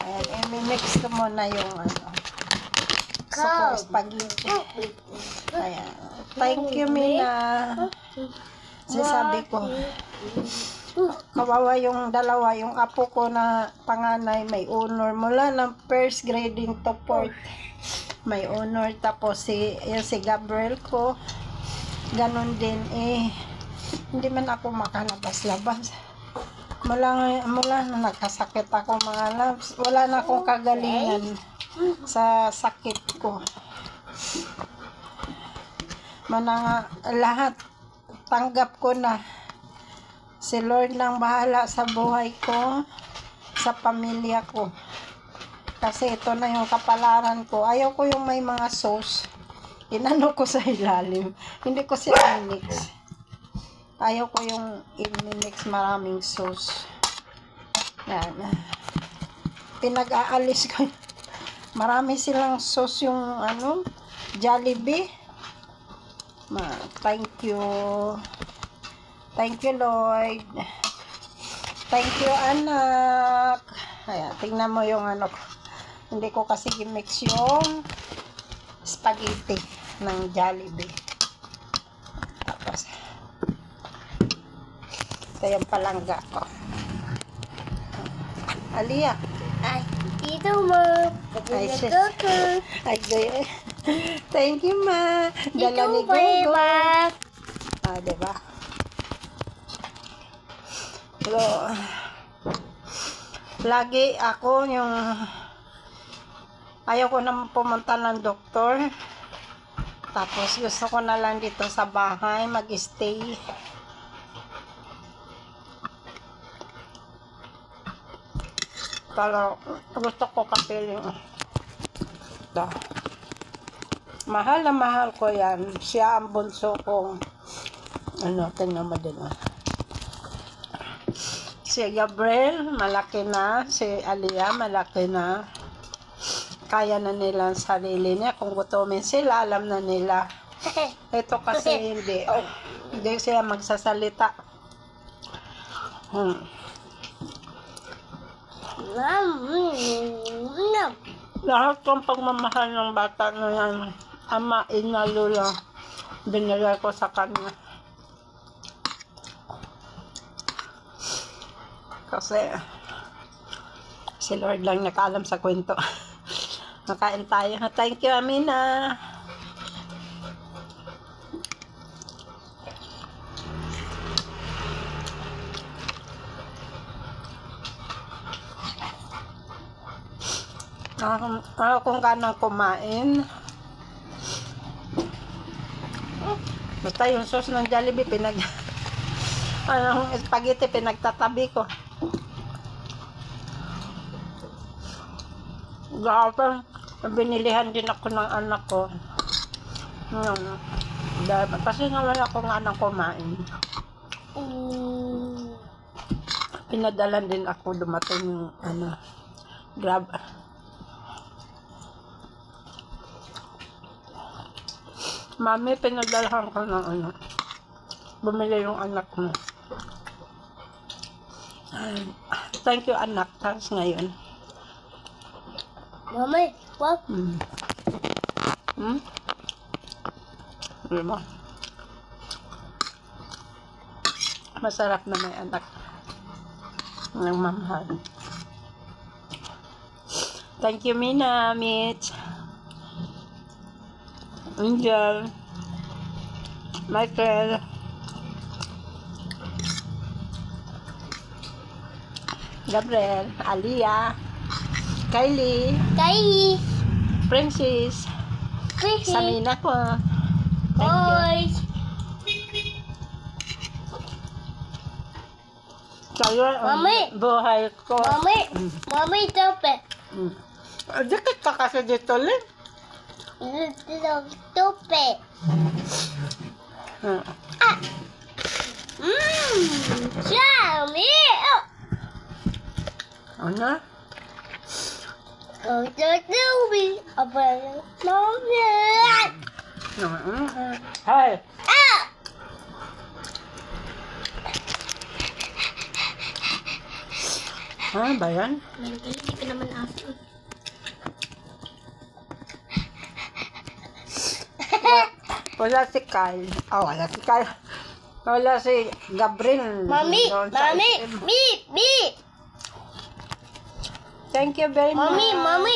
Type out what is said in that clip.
Ayan, i-mix ko muna yung ano. Spaghetti. Ayan. Thank you, Mina. Sabi ko, kawawa yung dalawa, yung apo ko na panganay, may honor. Mula ng first grading to fourth, may honor. Tapos si Gabriel ko, ganun din hindi man ako makalabas-labas. Mula na nagkasakit ako mga loves, wala na akong kagalingan sa sakit ko. Lahat tanggap ko na. Si Lord lang bahala sa buhay ko, sa pamilya ko. Kasi ito na yung kapalaran ko. Ayaw ko yung may mga sauce. Inano ko sa ilalim. Hindi ko siya mix. Ayaw ko yung i-mix maraming sauce. Yan. Pinag-aalis ko. Marami silang sauce yung Jollibee. Thank you. Thank you, Lord. Thank you, anak. Ayan, tingnan mo yung Hindi ko kasi i-mix yung spaghetti ng Jollibee. Tapos, ito yung palangga ko. Alia. Ay, dito mo. Ay, thank you, ma. Dala ni Gogo. Diba? So, lagi ako ayaw ko na pumunta ng doktor. Tapos gusto ko na lang dito sa bahay mag-stay. Pero gusto ko kapiling. Mahal na mahal ko yan. Siya ang bunso kong tingnan mo din. Si Gabriel, malaki na. Si Alia, malaki na. Kaya na nila ang sarili niya. Kung gutumin sila, alam na nila. Ito kasi hindi. Hindi siya magsasalita. Lahat ng pagmamahal ng bata na yan, ama, ina, lola, binigay ko sa kanya. Kasi si Lord lang nakaalam sa kwento. Nakain tayo. Thank you, Amina. Kung kanang kumain. Basta yung sauce ng Jollibee, spaghetti, pinagtatabi ko. Grabe, binilihan din ako ng anak ko. Kasi nga wala akong anak kumain. Pinadalan din ako, dumating yung Grab. Mami, pinadalahan ko ng bumili yung anak mo. Thank you, anak. Tapos ngayon. Mami, what? Diba? Masarap na may anak ng mamahal. Thank you, Mina, Mitch, Angel, Michael, Gabriel, Alia, Kylie, Princess, Samina ko. Thank you. Kayo ang Mami. buhay ko. Mami, tope. Dikit ka kasi dito, Lin. Tope. Yummy. Ano? Tobe. Mami. Hi. Ha, ba yan? Hindi ka naman aso. Wala si Kyle. Wala si Kyle. Wala si Gabriel. Mami, Doon sa mami, SM. me. Thank you very much. Mami,